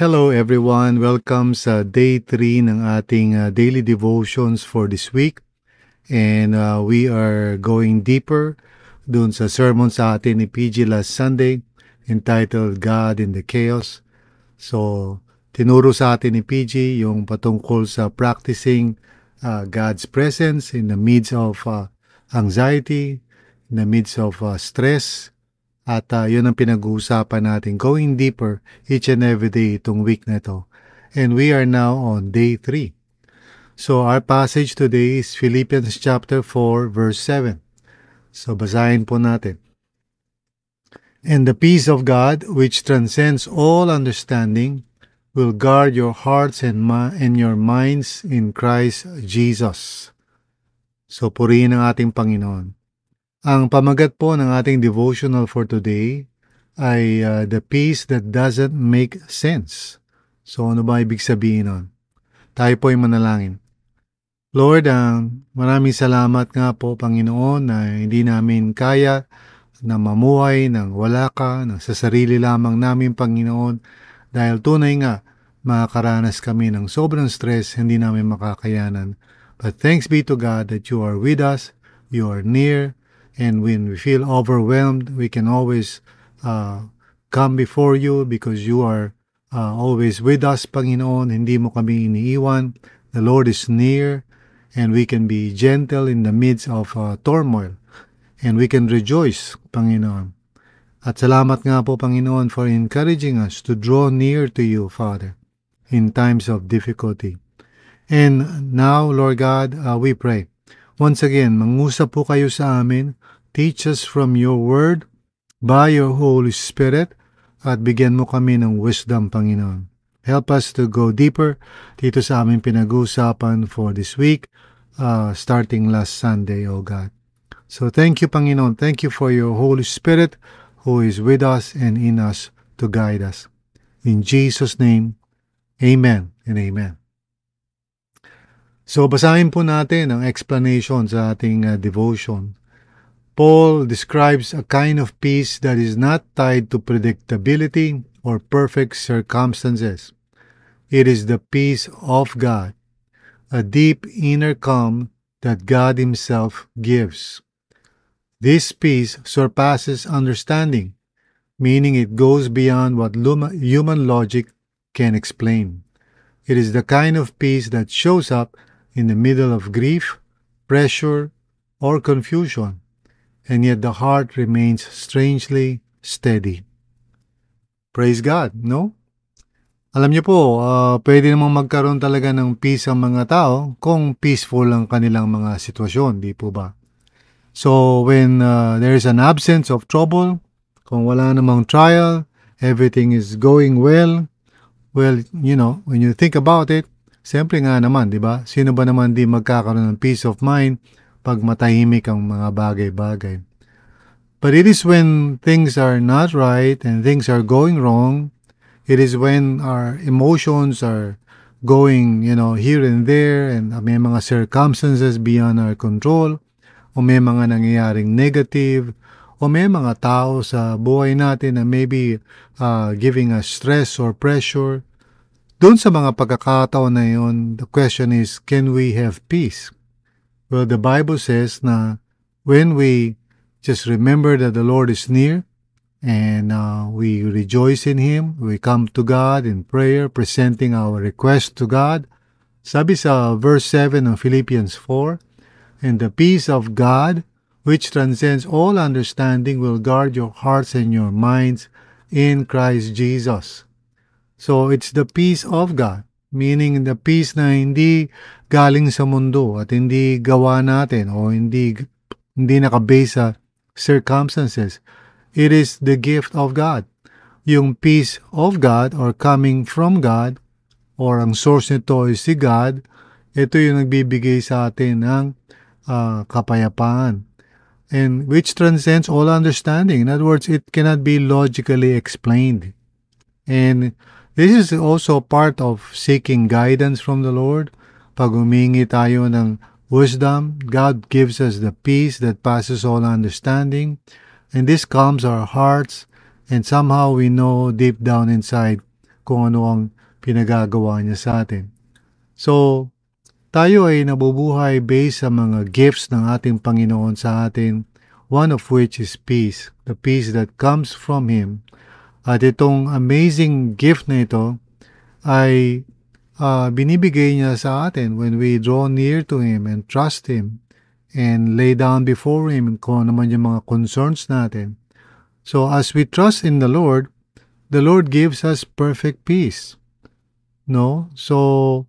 Hello everyone! Welcome sa day 3 ng ating daily devotions for this week. And we are going deeper dun sa sermon sa atin ni PG last Sunday entitled God in the Chaos. So, tinuro sa atin ni PG yung patungkol sa practicing God's presence in the midst of anxiety, in the midst of stress. At yun ang pinag-uusapan natin, going deeper each and every day itong week na ito. And we are now on day 3. So our passage today is Philippians chapter 4 verse 7. So basahin po natin. And the peace of God, which transcends all understanding, will guard your hearts and your minds in Christ Jesus. So purihin ang ating Panginoon. Ang pamagat po ng ating devotional for today ay the peace that doesn't make sense. So ano ba ibig sabihin nun? Tayo po ay manalangin. Lord, maraming salamat nga po Panginoon na hindi namin kaya na mamuhay ng wala ka, ng sa sarili lamang namin Panginoon dahil tunay nga makakaranas kami ng sobrang stress, hindi namin makakayanan. But thanks be to God that you are with us, you are near, and when we feel overwhelmed, we can always come before you because you are always with us, Panginoon. Hindi mo kami iniiwan. The Lord is near, and we can be gentle in the midst of turmoil. And we can rejoice, Panginoon. At salamat nga po, Panginoon, for encouraging us to draw near to you, Father, in times of difficulty. And now, Lord God, we pray. Once again, mangusap po kayo sa amin. Teach us from your word by your Holy Spirit at bigyan mo kami ng wisdom, Panginoon. Help us to go deeper dito sa aming pinag-uusapan for this week, starting last Sunday, O God. So thank you, Panginoon. Thank you for your Holy Spirit who is with us and in us to guide us. In Jesus' name, Amen and Amen. So basahin po natin ang explanation sa ating devotion. Paul describes a kind of peace that is not tied to predictability or perfect circumstances. It is the peace of God, a deep inner calm that God Himself gives. This peace surpasses understanding, meaning it goes beyond what human logic can explain. It is the kind of peace that shows up in the middle of grief, pressure, or confusion, and yet the heart remains strangely steady. Praise God, no? Alam niyo po, pwede namang magkaroon talaga ng peace ang mga tao kung peaceful ang kanilang mga sitwasyon, di po ba? So when there is an absence of trouble, kung wala namang trial, everything is going well, when you think about it, siyempre nga naman, di ba? Sino ba naman di magkakaroon ng peace of mind pag matahimik ang mga bagay-bagay? But it is when things are not right and things are going wrong, it is when our emotions are going, here and there, and may mga circumstances beyond our control, o may mga nangyayaring negative, o may mga tao sa buhay natin na maybe giving us stress or pressure. Doon sa mga pagkakataon na yun, the question is, can we have peace? Well, the Bible says na when we just remember that the Lord is near and we rejoice in Him, we come to God in prayer, presenting our request to God. Sabi sa verse 7 of Philippians 4, and the peace of God, which transcends all understanding, will guard your hearts and your minds in Christ Jesus. So it's the peace of God, meaning the peace na hindi galing sa mundo at hindi gawa natin o hindi nakabase sa circumstances. It is the gift of God. Yung peace of God or coming from God or ang source nito is si God, ito yung nagbibigay sa atin ng kapayapaan, and which transcends all understanding. In other words, it cannot be logically explained. And this is also part of seeking guidance from the Lord. Pag humingi tayo ng wisdom, God gives us the peace that passes all understanding. And this calms our hearts. And somehow we know deep down inside kung ano ang pinagagawa niya sa atin. So, tayo ay nabubuhay based sa mga gifts ng ating Panginoon sa atin, one of which is peace, the peace that comes from Him. At itong amazing gift na ito ay binibigay niya sa atin when we draw near to Him and trust Him and lay down before Him kung ano man yung mga concerns natin. So as we trust in the Lord gives us perfect peace. No? So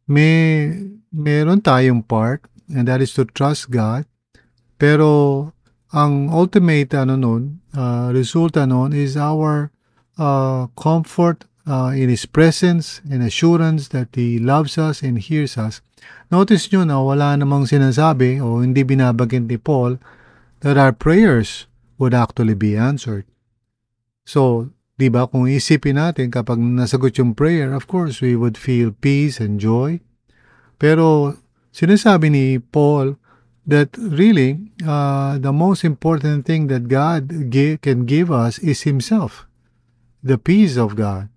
meron tayong part, and that is to trust God. Pero ang ultimate resulta nun is our comfort in His presence and assurance that He loves us and hears us. Notice nyo na wala namang sinasabi o hindi binabagin ni Paul that our prayers would actually be answered. So, di ba, kung isipin natin kapag nasagot yung prayer, of course, we would feel peace and joy. Pero sinasabi ni Paul that really the most important thing that God can give us is Himself. The peace of God.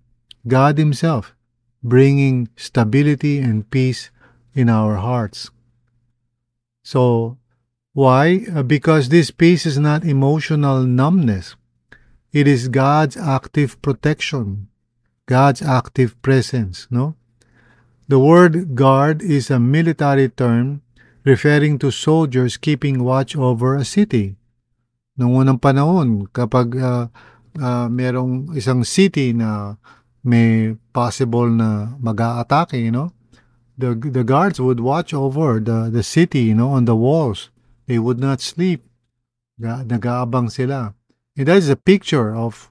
God Himself bringing stability and peace in our hearts. So, why? Because this peace is not emotional numbness. It is God's active protection, God's active presence, no? The word guard is a military term referring to soldiers keeping watch over a city. Noong unang panahon, kapag merong isang city na may possible na mag-aatake, the guards would watch over the city, on the walls. They would not sleep. Nag-aabang sila. And that is a picture of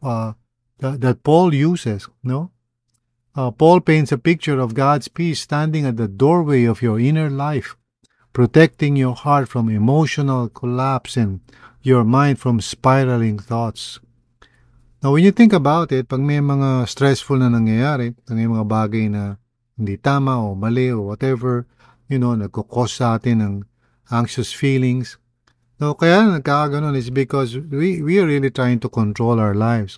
that Paul uses, Paul paints a picture of God's peace standing at the doorway of your inner life, protecting your heart from emotional collapse and your mind from spiraling thoughts. Now, when you think about it, pag may mga stressful na nangyayari, may mga bagay na hindi tama o mali o whatever, nagkukos sa atin ng anxious feelings. No, kaya nagkakaganon is because we are really trying to control our lives.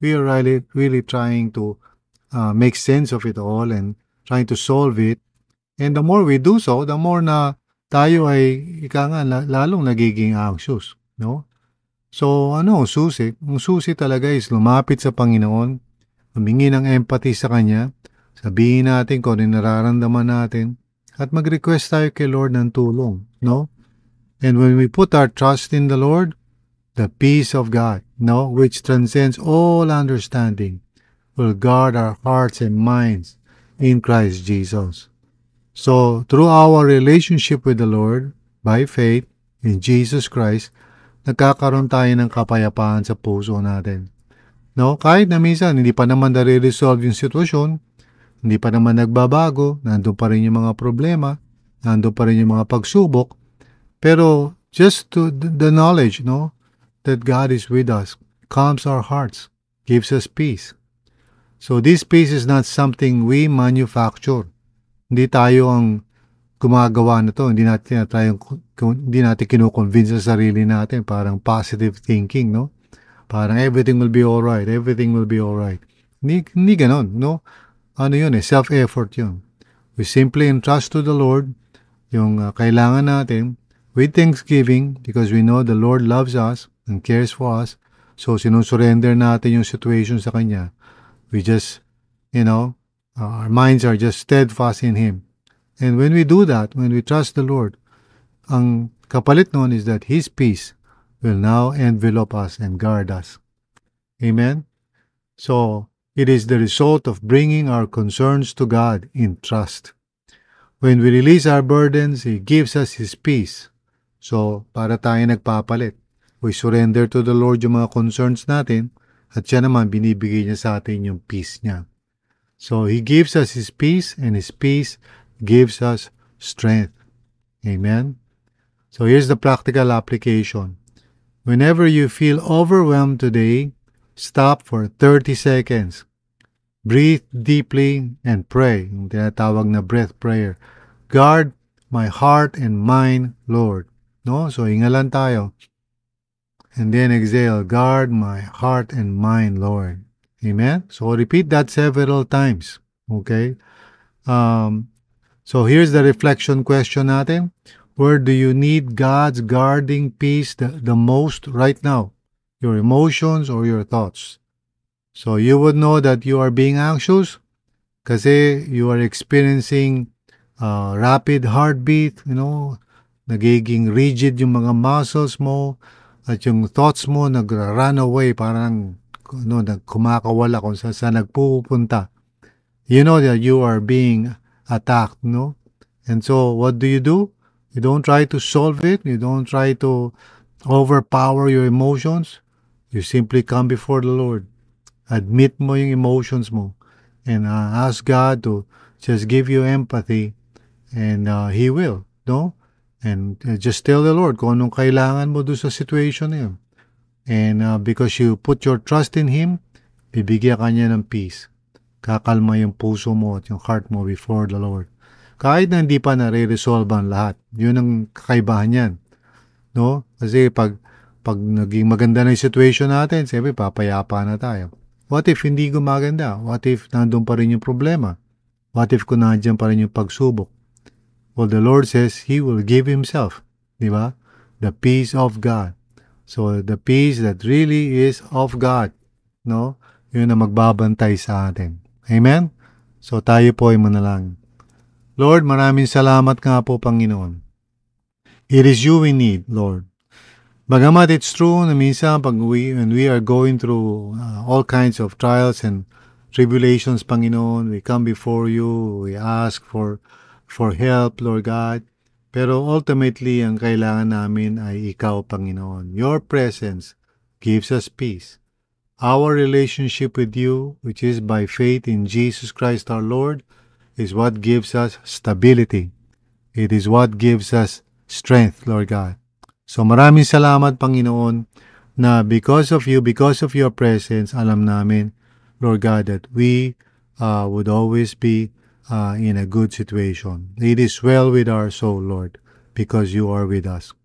We are really trying to make sense of it all and trying to solve it. And the more we do so, the more na tayo ay lalong nagiging anxious, no? So, susi? Ang susi talaga is lumapit sa Panginoon, humingi ng empathy sa Kanya, sabihin natin kung ano nararamdaman natin, at mag-request tayo kay Lord ng tulong, no? And when we put our trust in the Lord, the peace of God, which transcends all understanding, will guard our hearts and minds in Christ Jesus. So, through our relationship with the Lord, by faith in Jesus Christ, nagkakaroon tayo ng kapayapaan sa puso natin. Kahit na minsan, hindi pa naman nare-resolve yung sitwasyon, hindi pa naman nagbabago, nandun pa rin yung mga problema, nandun pa rin yung mga pagsubok, pero just to the knowledge, that God is with us, calms our hearts, gives us peace. So this peace is not something we manufacture. Hindi tayo ang gumagawa na to. Hindi natin kinukonvince sa sarili natin. Parang positive thinking, Parang everything will be alright. Everything will be alright. Hindi ganon, self-effort yun. We simply entrust to the Lord yung kailangan natin with thanksgiving because we know the Lord loves us and cares for us. So, sinusurrender natin yung situation sa Kanya. We just, our minds are just steadfast in Him. And when we do that, when we trust the Lord, ang kapalit nun is that His peace will now envelop us and guard us. Amen? So, it is the result of bringing our concerns to God in trust. When we release our burdens, He gives us His peace. So, para tayo nagpapalit. We surrender to the Lord yung mga concerns natin at siya naman binibigay niya sa atin yung peace niya. So, He gives us His peace and His peace gives us strength. Amen? So, here's the practical application. Whenever you feel overwhelmed today, stop for 30 seconds. Breathe deeply and pray. Yung tinatawag na breath prayer. Guard my heart and mind, Lord. So, hingalan tayo. And then exhale, guard my heart and mind, Lord. Amen? So repeat that several times. Okay? Um, so here's the reflection question natin. Where do you need God's guarding peace the most right now? Your emotions or your thoughts? So you would know that you are being anxious kasi you are experiencing rapid heartbeat, nagiging rigid yung mga muscles mo at yung thoughts mo nagra-run away parang kumakawala kung saan nagpupunta. You know that you are being attacked, no? And so what do? You don't try to solve it. You don't try to overpower your emotions. You simply come before the Lord. Admit mo yung emotions mo and ask God to just give you empathy and He will, no? And just tell the Lord kung anong kailangan mo doon sa situation na yun. And because you put your trust in Him, bibigyan ka niya ng peace. Kakalma yung puso mo at yung heart mo before the Lord. Kahit na hindi pa nare-resolve ang lahat. Yun ang kakaibahan yan. No? Kasi pag naging maganda na yung situation natin, siyempre papayapa na tayo. What if hindi gumaganda? What if nandun pa rin yung problema? What if kung nandiyan pa rin yung pagsubok? Well, the Lord says He will give Himself. Di ba? The peace of God. So, the peace that really is of God. No? Yun ang magbabantay sa atin. Amen? So, tayo po ay manalangin. Lord, maraming salamat nga po, Panginoon. It is you we need, Lord. Bagamat it's true na minsan when we are going through all kinds of trials and tribulations, Panginoon, we come before you, we ask for help, Lord God. Pero ultimately, ang kailangan namin ay ikaw, Panginoon. Your presence gives us peace. Our relationship with you, which is by faith in Jesus Christ our Lord, is what gives us stability. It is what gives us strength, Lord God. So maraming salamat, Panginoon, na because of you, because of your presence, alam namin, Lord God, that we would always be in a good situation. It is well with our soul, Lord, because you are with us.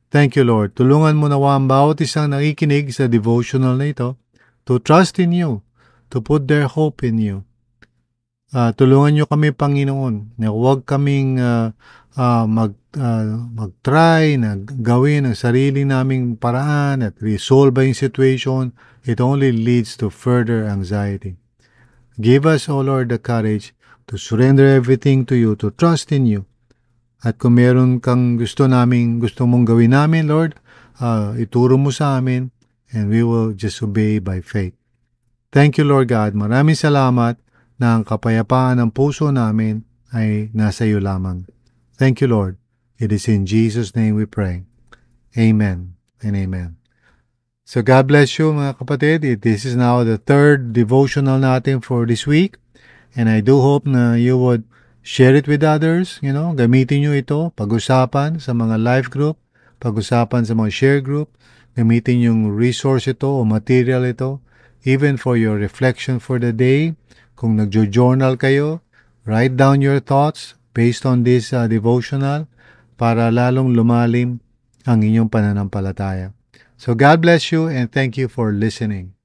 Thank you, Lord. Tulungan mo nawa ang bawat isang nakikinig sa devotional na ito to trust in you, to put their hope in you. Tulungan niyo kami, Panginoon, na huwag kaming mag-try na gawin ang sarili naming paraan at resolve yung situation. It only leads to further anxiety. Give us, O Lord, the courage to surrender everything to you, to trust in you. At kung meron kang gusto mong gawin namin, Lord, ituro mo sa amin and we will just obey by faith. Thank you, Lord God. Maraming salamat na ang kapayapaan ng puso namin ay nasa iyo lamang. Thank you, Lord. It is in Jesus' name we pray. Amen and amen. So God bless you, mga kapatid. This is now the third devotional natin for this week. And I do hope na you would share it with others. Gamitin nyo ito. Pag-usapan sa mga life group. Pag-usapan sa mga share group. Gamitin yung resource ito o material ito. Even for your reflection for the day. Kung nagjo-journal kayo, write down your thoughts based on this devotional para lalong lumalim ang inyong pananampalataya. So God bless you and thank you for listening.